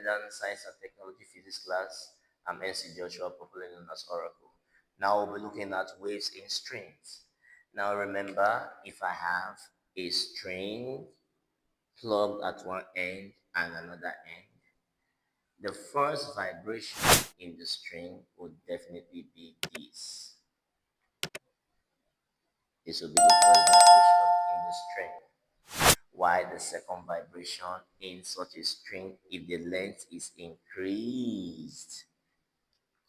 Independent Science and Technology Physics class. I'm NC Joshua, popularly known as Oracle. Now we'll be looking at waves in strings. Now remember, if I have a string plugged at one end and another end, the first vibration in the string would definitely be this. This will be the first vibration in the string. While the second vibration in such a string, if the length is increased,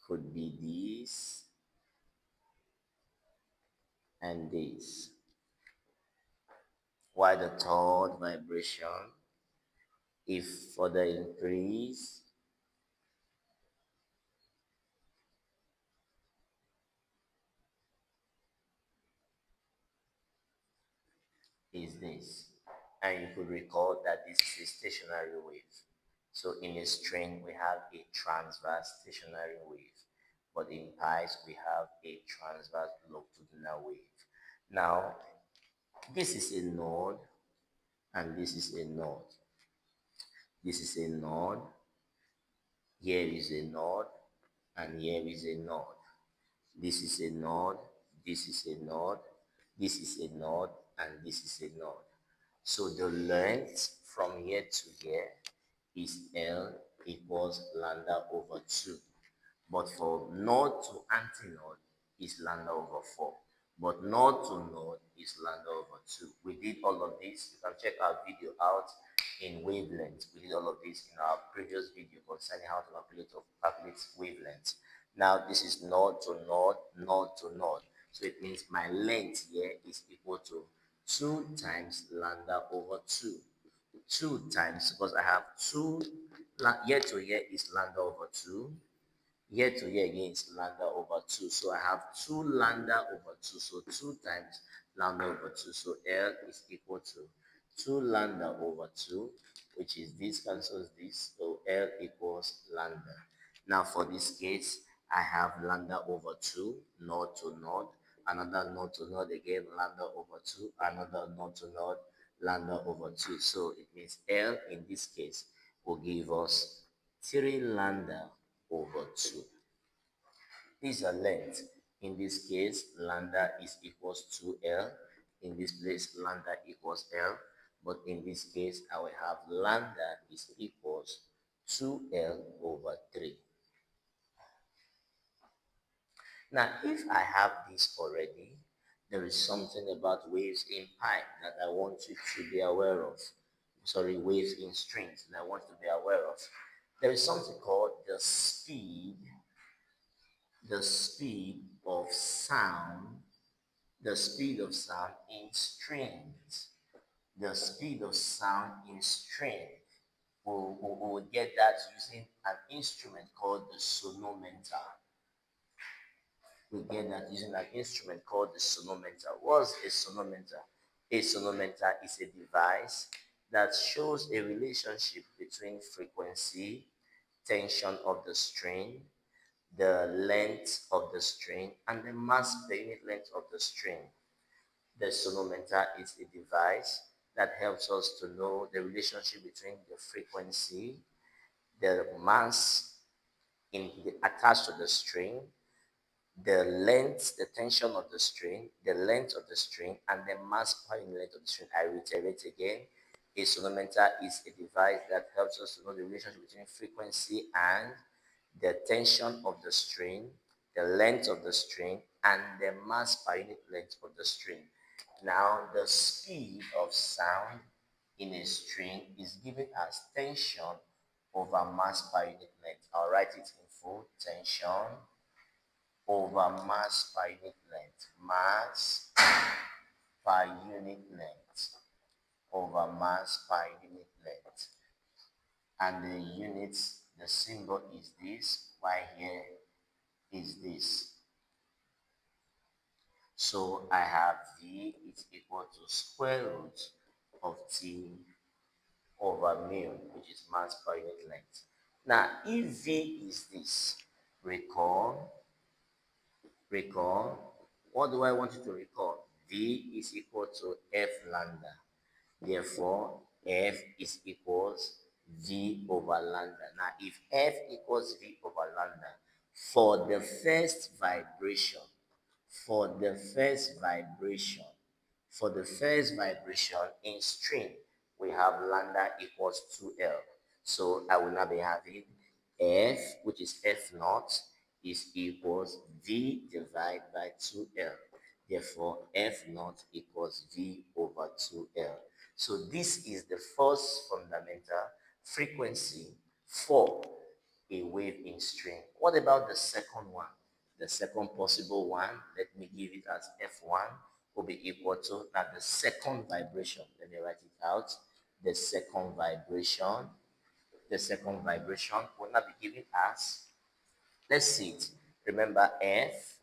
could be this and this. While the third vibration, if further increase, is this. And you could recall that this is a stationary wave. So in a string, we have a transverse stationary wave. But in pipes, we have a transverse longitudinal wave. Now, this is a node, and this is a node. This is a node, here is a node, and here is a node. This is a node, this is a node, this is a node, and this is a node. So the length from here to here is L equals lambda over 2. But for node to antinode is lambda over 4. But node to node is lambda over 2. We did all of this. You can check our video out in wavelength. We did all of this in our previous video concerning how to calculate wavelength. Now this is node to node, node to node. So it means my length here is equal to 2 times lambda over 2. 2 times, because I have 2, here to here is lambda over 2. Here to here again is lambda over 2. So I have 2 lambda over 2. So 2 times lambda over 2. So L is equal to 2 lambda over 2, which is this cancels this. So L equals lambda. Now for this case, I have lambda over 2, node to node. Another node to node again, lambda over 2. Another node to node, lambda over 2. So it means L in this case will give us 3 lambda over 2. This is a length. In this case, lambda is equals to L. In this place, lambda equals L. But in this case, I will have lambda is equals 2L over 3. Now, if I have this already, there is something about waves in pipe that I want you to be aware of. Sorry, waves in strings that I want you to be aware of. There is something called the speed of sound, the speed of sound in strings. The speed of sound in string. We'll get that using an instrument called the sonometer. We get that using an instrument called the sonometer. What's a sonometer? A sonometer is a device that shows a relationship between frequency, tension of the string, the length of the string, and the mass per unit length of the string. The sonometer is a device that helps us to know the relationship between the frequency, the mass attached to the string, the length, the tension of the string, the length of the string, and the mass per unit length of the string. I reiterate again, a sonometer is a device that helps us to know the relationship between frequency and the tension of the string, the length of the string, and the mass per unit length of the string. Now, the speed of sound in a string is given as tension over mass per unit length. I'll write it in full. Tension over mass per unit length. Mass per unit length over mass per unit length. And the units, the symbol is this, while here is this. So I have V is equal to square root of T over mu, which is mass per unit length. Now, if V is this, recall, what do I want you to recall? V is equal to F lambda. Therefore, F is equals V over lambda. Now, if F equals V over lambda, for the first vibration, for the first vibration, for the first vibration in string, we have lambda equals 2L. So I will now be having F, which is F naught, is equals V divided by 2L. Therefore, F naught equals V over 2L. So this is the first fundamental frequency for a wave in string. What about the second one? The second possible one, let me give it as F1, will be equal to, now the second vibration, let me write it out. The second vibration, the second vibration will not be given as, let's see it. Remember, F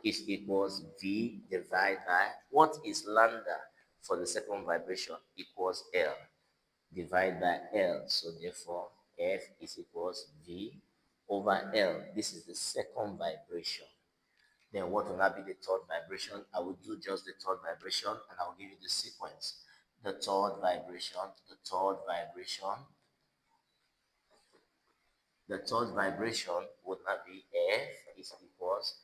is equals V divided by, what is lambda for the second vibration? Equals L divided by L. So therefore, F is equals V over L. This is the second vibration. Then what will now be the third vibration? I will do just the third vibration and I will give you the sequence. The third vibration, the third vibration, the third vibration would not be F is equals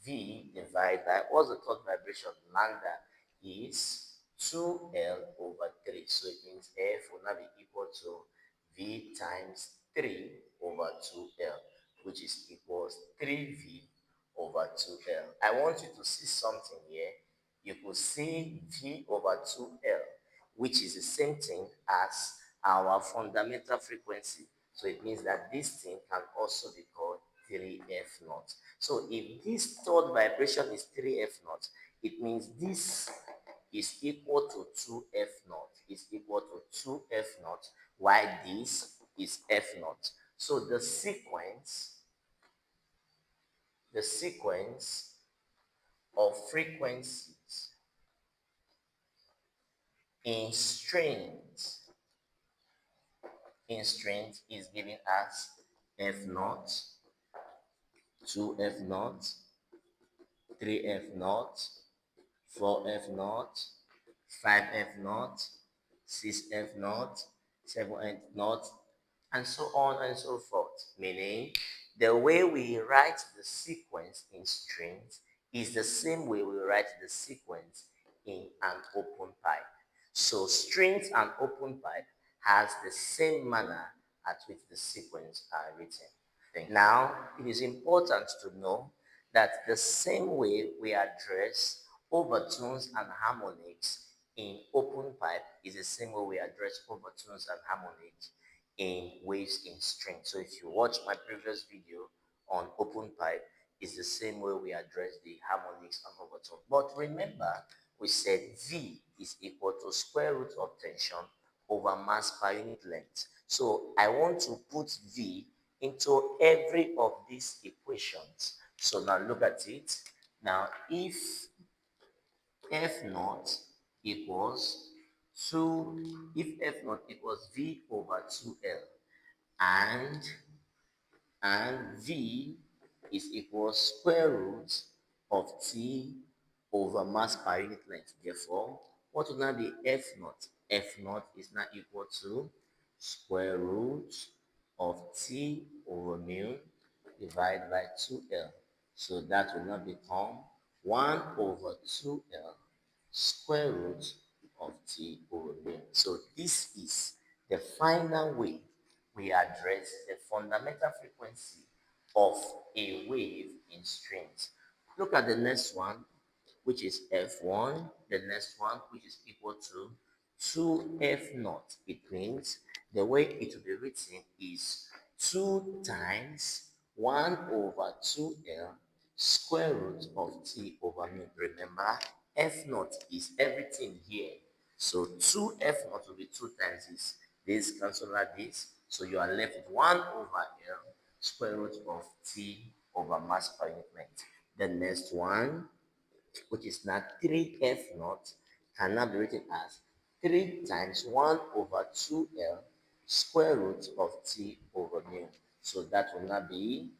V divided by, what's the third vibration? Lambda is 2L over 3. So it means F will not be equal to V times 3 over 2L, which is equals 3V over 2L. I want you to see something here. You could see V over 2L, which is the same thing as our fundamental frequency. So it means that this thing can also be called 3F naught. So if this third vibration is 3F naught, it means this is equal to 2F naught, is equal to 2F naught, while this is F naught. So the sequence of frequencies in strings, is given as F naught, 2F naught, 3F naught, 4F naught, 5F naught, 6F naught, 7F naught, and so on and so forth. Meaning, the way we write the sequence in strings is the same way we write the sequence in an open pipe. So strings and open pipe has the same manner at which the sequence are written. Now, it is important to know that the same way we address overtones and harmonics in open pipe is the same way we address overtones and harmonics in waves in string. So if you watch my previous video on open pipe, it's the same way we address the harmonics and overtone. But remember, we said V is equal to square root of tension over mass per unit length. So I want to put V into every of these equations. So now look at it. Now, if F naught equals 2, if F naught equals V over 2L and V is equal square root of T over mass per unit length. Therefore, what will now be F naught? F naught is now equal to square root of T over mu divided by 2L. So that will now become 1 over 2L square root of T over mu. So this is the final way we address the fundamental frequency of a wave in strings. Look at the next one, which is F1. The next one, which is equal to 2F naught. It means the way it will be written is 2 times 1 over 2L square root of T over mu. Remember, F naught is everything here. So 2F naught will be 2 times this cancel out this. So you are left with 1 over L square root of T over mass per unit length. The next one, which is now 3F naught, can now be written as 3 times 1 over 2L square root of T over mu. So that will now be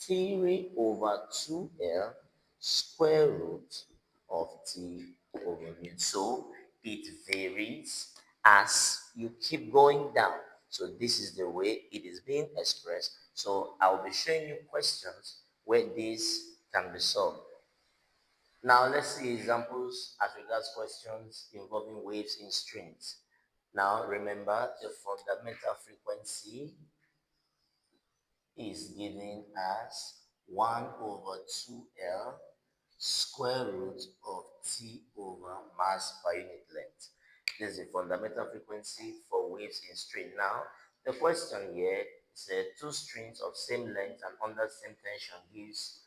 3 over 2L square root of T over mu. So it varies as you keep going down. So this is the way it is being expressed. So I'll be showing you questions where this can be solved. Now let's see examples as regards questions involving waves in strings. Now remember the fundamental frequency is given as 1 over 2L square root of T over mass per unit length. This is the fundamental frequency for waves in string. Now, the question here said two strings of same length and under same tension gives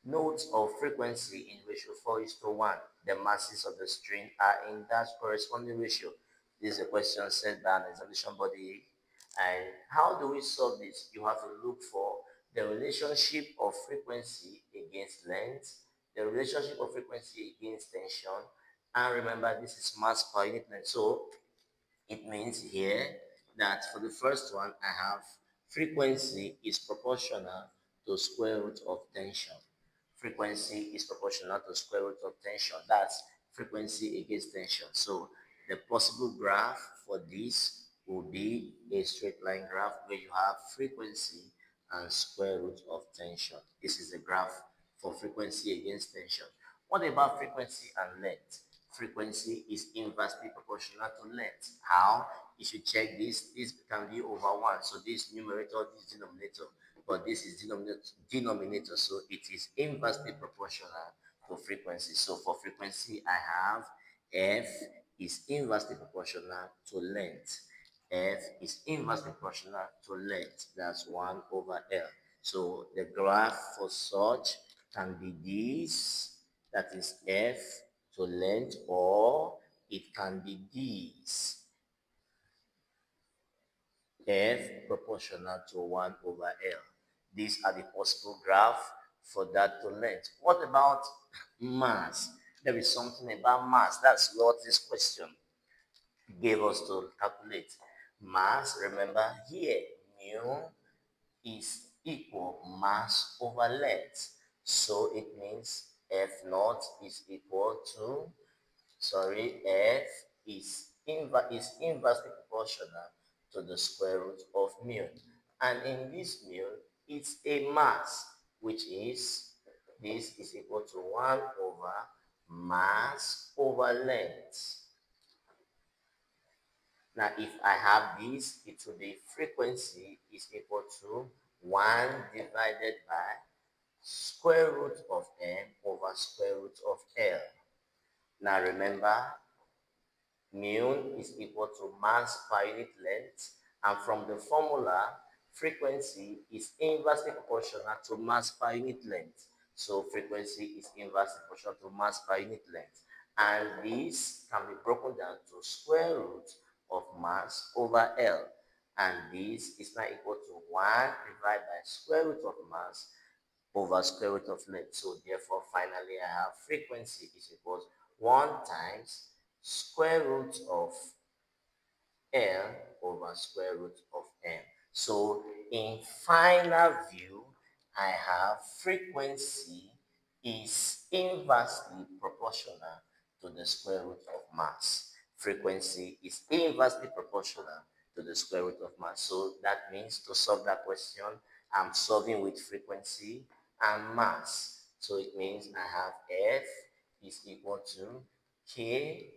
notes of frequency in ratio 4 is to 1. The masses of the string are in that corresponding ratio. This is a question set by an examination body. And how do we solve this? You have to look for the relationship of frequency against length, the relationship of frequency against tension, and remember this is mass per unit length. So it means here that for the first one, I have frequency is proportional to square root of tension. Frequency is proportional to square root of tension. That's frequency against tension. So the possible graph for this will be a straight line graph where you have frequency and square root of tension. This is the graph for frequency against tension. What about frequency and length? Frequency is inversely proportional to length. How? If you check this, this can be over 1. So this numerator, this denominator, but this is denominator, so it is inversely proportional to frequency. So for frequency, I have F is inversely proportional to length. F is inversely proportional to length. That's 1 over L. So the graph for such can be this, that is F to length, or it can be this, F proportional to 1 over L. These are the possible graph for that to length. What about mass? There is something about mass. That's what this question gave us to calculate. Mass, remember here, mu is equal mass over length. So it means F naught is equal to, F is inversely proportional to the square root of mu. And in this mu, it's a mass, which is, this is equal to 1 over mass over length. Now, if I have this, it will be frequency is equal to 1 divided by square root of m over square root of L. Now, remember, mu is equal to mass per unit length, and from the formula, frequency is inversely proportional to mass per unit length. So frequency is inversely proportional to mass per unit length. And this can be broken down to square root of mass over L. And this is now equal to 1 divided by square root of mass over square root of length. So therefore, finally, I have frequency is equals 1 times square root of L over square root of M. So in final view, I have frequency is inversely proportional to the square root of mass. Frequency is inversely proportional to the square root of mass. So that means to solve that question, I'm solving with frequency and mass. So it means I have F is equal to K,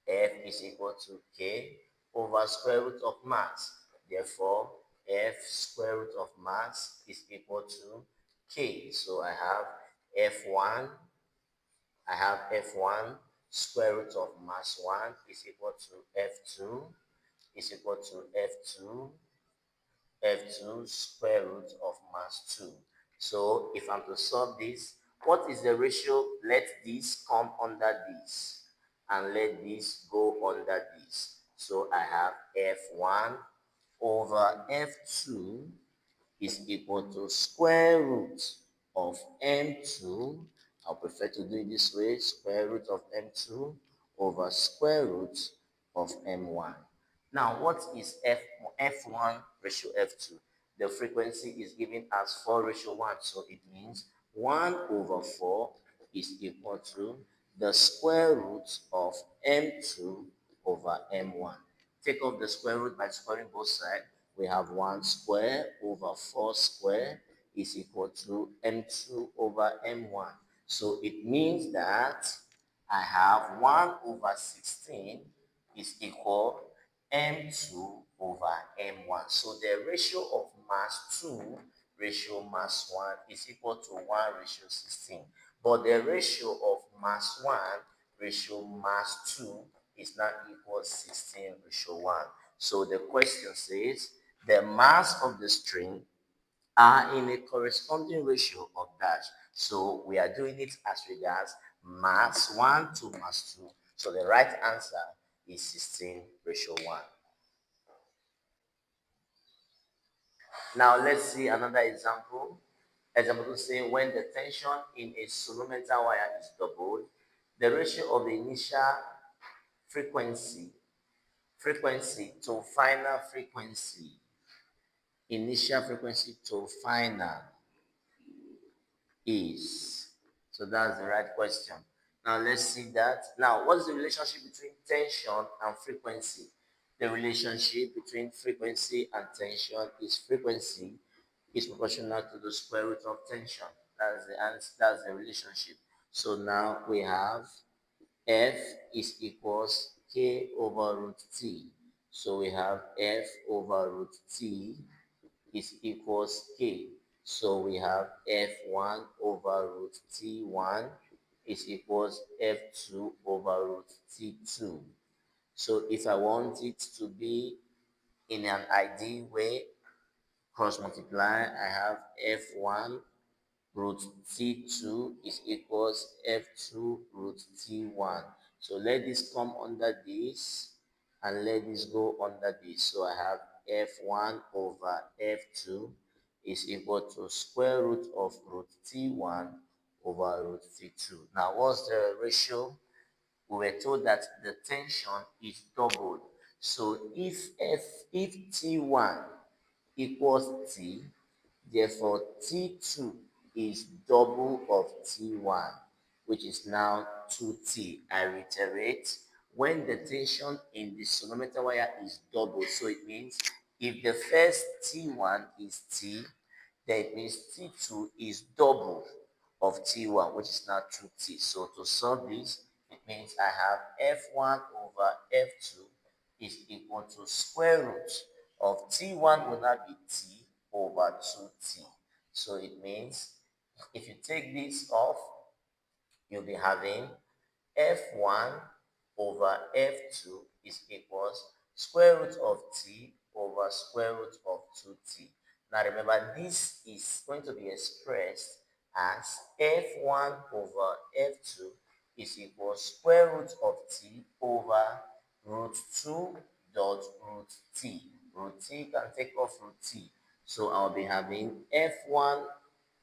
F is equal to K over square root of mass. Therefore, F square root of mass is equal to K. So F1, I have F1 square root of mass 1 is equal to F2 is equal to F2 square root of mass 2. So if I'm to solve this, what is the ratio? Let this come under this and let this go under this. So I have F1 over F2 is equal to square root of M2. I'll prefer to do it this way, square root of M2 over square root of M1. Now, what is F1 ratio F2? The frequency is given as 4 ratio 1, so it means 1 over 4 is equal to the square root of M2 over M1. Take off the square root by squaring both sides. We have 1 square over 4 square is equal to m2 over m1. So it means that I have 1 over 16 is equal m2 over m1. So the ratio of mass 2 ratio mass 1 is equal to 1 ratio 16. But the ratio of mass 1 ratio mass 2 is not equal 16 ratio 1. So the question says the mass of the string are in a corresponding ratio of dash. So we are doing it as regards mass 1 to mass 2. So the right answer is 16 ratio 1. Now let's see another example. Example to say when the tension in a sonometer wire is doubled, the ratio of the initial frequency to final frequency, initial frequency to final is. So that's the right question. Now let's see that. Now, what's the relationship between tension and frequency? The relationship between frequency and tension is frequency is proportional to the square root of tension. That's the answer. That's the relationship. So now we have F is equals K over root T. So we have F over root T is equals K. So we have F1 over root T1 is equals F2 over root T2. So if I want it to be in an ideal way, cross multiply, I have F1 root T2 is equals F2 root T1. So let this come under this and let this go under this. So I have F1 over F2 is equal to square root of root T1 over root T2. Now what's the ratio? We were told that the tension is doubled. So if T1 equals T, therefore T2 is double of T1, which is now 2T. I reiterate, when the tension in the sonometer wire is double, so it means if the first T1 is T, then it means T2 is double of T1, which is now 2T. So to solve this, it means I have F1 over F2 is equal to square root of T1 will not be T over 2T. So it means if you take this off, you'll be having F1 over F2 is equals square root of T over square root of 2T. Now remember, this is going to be expressed as F1 over F2 is equals square root of T over root 2 dot root T. Root T can take off root T. So I'll be having F1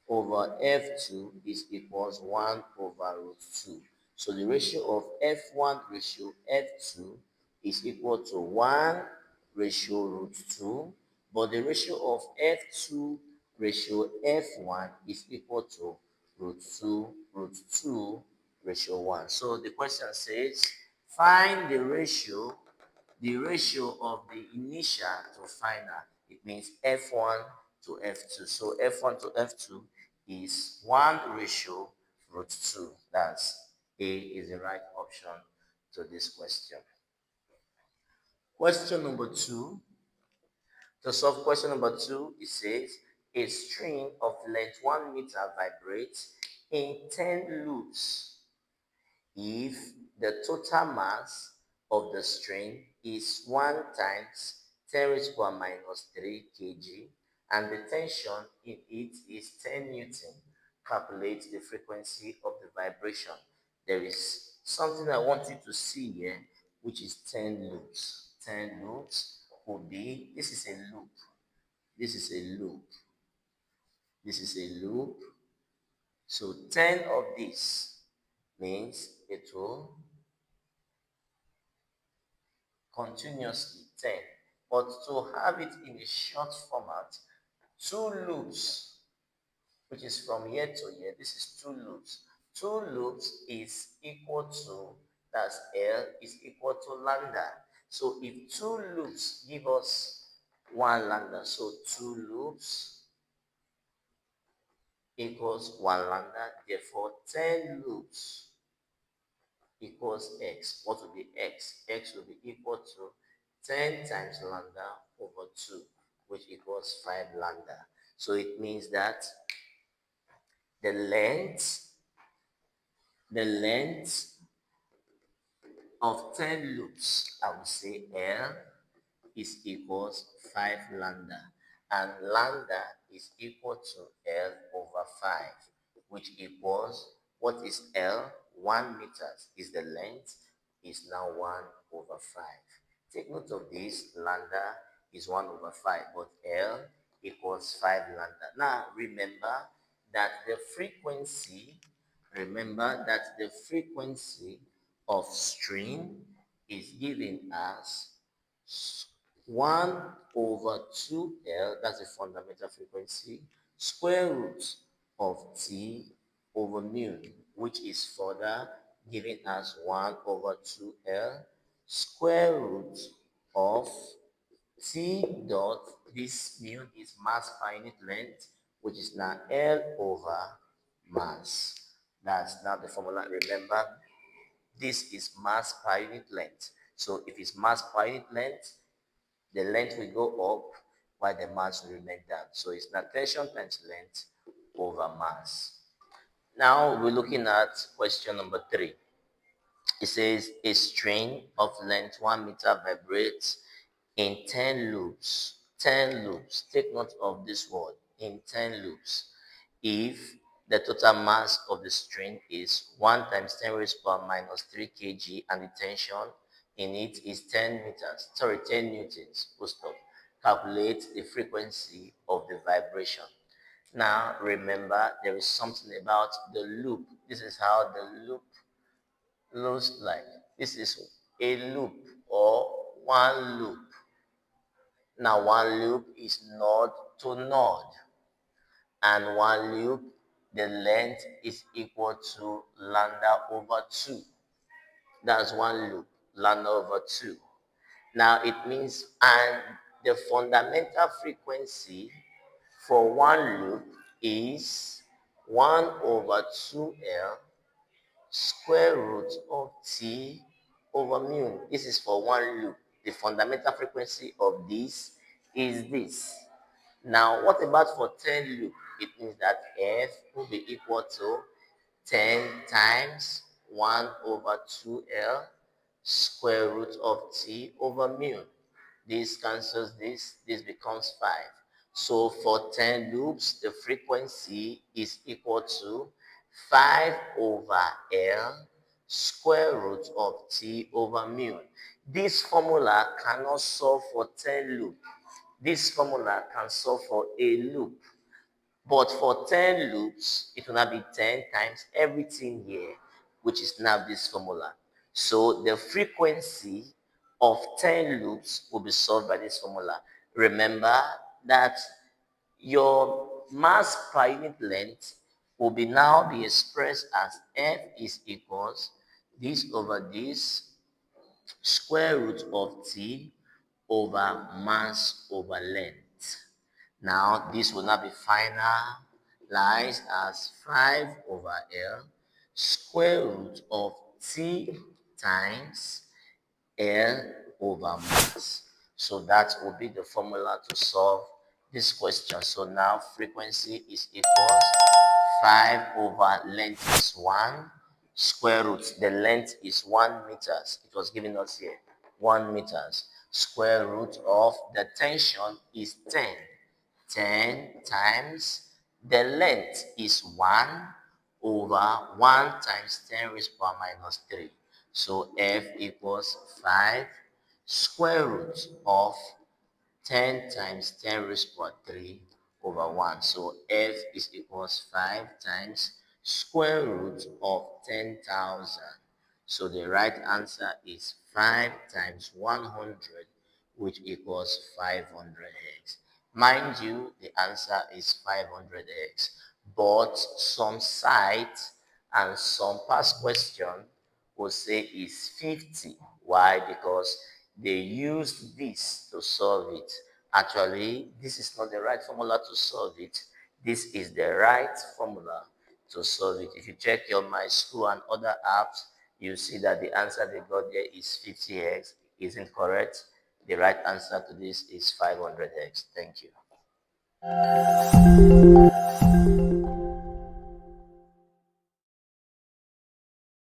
over F2 is equals 1 over root 2. So the ratio of F1 ratio F2 is equal to 1 ratio root 2, but the ratio of F2 ratio F1 is equal to root 2 ratio 1. So the question says, find the ratio of the initial to final. It means F1 to F2. So F1 to F2 is 1 ratio root 2. That's A is the right option to this question. Question number 2. To solve question number 2, it says a string of length 1 meter vibrates in 10 loops if the total mass of the string is 1 times 10 raised to the power minus 3 kg and the tension in it is 10 newton, calculate the frequency of the vibration. There is something I want you to see here, which is 10 loops. 10 loops would be, this is a loop, this is a loop, this is a loop. So 10 of this means it will continuously 10. But to have it in a short format, 2 loops, which is from here to here, this is 2 loops. 2 loops is equal to, that's L, is equal to lambda. So if 2 loops give us 1 lambda, so 2 loops equals 1 lambda, therefore 10 loops equals x. What will be x? X will be equal to 10 times lambda over 2, which equals 5 lambda. So it means that the length, the length of 10 loops, I would say L is equals 5 lambda, and lambda is equal to L over 5, which equals, what is L? 1 meters is the length, is now 1 over 5. Take note of this, lambda is 1 over 5, but L equals 5 lambda. Now that the frequency, remember that the frequency of string is given as 1 over 2L, that's the fundamental frequency, square root of T over mu, which is further given as 1 over 2L, square root of T dot, this mu is mass per unit length, which is now L over mass. That's now the formula. Remember, this is mass per unit length. So if it's mass per unit length, the length will go up while the mass will remain down. So it's now tension times length over mass. Now we're looking at question number 3. It says a string of length 1 meter vibrates in 10 loops. 10 loops. Take note of this word, in 10 loops. If the total mass of the string is 1 times 10 raised to power minus 3 kg and the tension in it is 10 newtons, full stop. Calculate the frequency of the vibration. Now remember, there is something about the loop. This is how the loop looks like. This is a loop or one loop. Now one loop is node to node, and one loop, the length is equal to lambda over 2. That's one loop, lambda over 2. Now it means, and the fundamental frequency for one loop is 1 over 2L square root of T over mu. This is for one loop. The fundamental frequency of this is this. Now, what about for 10 loop? It means that F will be equal to 10 times 1 over 2L square root of T over mu. This cancels this becomes 5. So for 10 loops, the frequency is equal to 5 over L square root of T over mu. This formula cannot solve for 10 loops. This formula can solve for a loop. But for 10 loops, it will now be 10 times everything here, which is now this formula. So the frequency of 10 loops will be solved by this formula. Remember that your mass per unit length will now be expressed as F is equals this over this square root of T over mass over length. Now, this will now be finalized as 5 over L square root of T times L over mass. So that will be the formula to solve this question. So now frequency is equals 5 over length is 1 square root. The length is 1 meters. It was given us here 1 meters. Square root of the tension is 10. 10 times the length is 1 over 1 times 10 raised to power minus 3. So F equals 5 square root of 10 times 10 raised to power 3 over 1. So F is equals 5 times square root of 10,000. So the right answer is 5 times 100, which equals 500x. Mind you, the answer is 500x. But some sites and some past question will say is 50. Why? Because they used this to solve it. Actually, this is not the right formula to solve it. This is the right formula to solve it. If you check your My School and other apps, you see that the answer they got there is 50x. Isn't correct. The right answer to this is 500x. Thank you.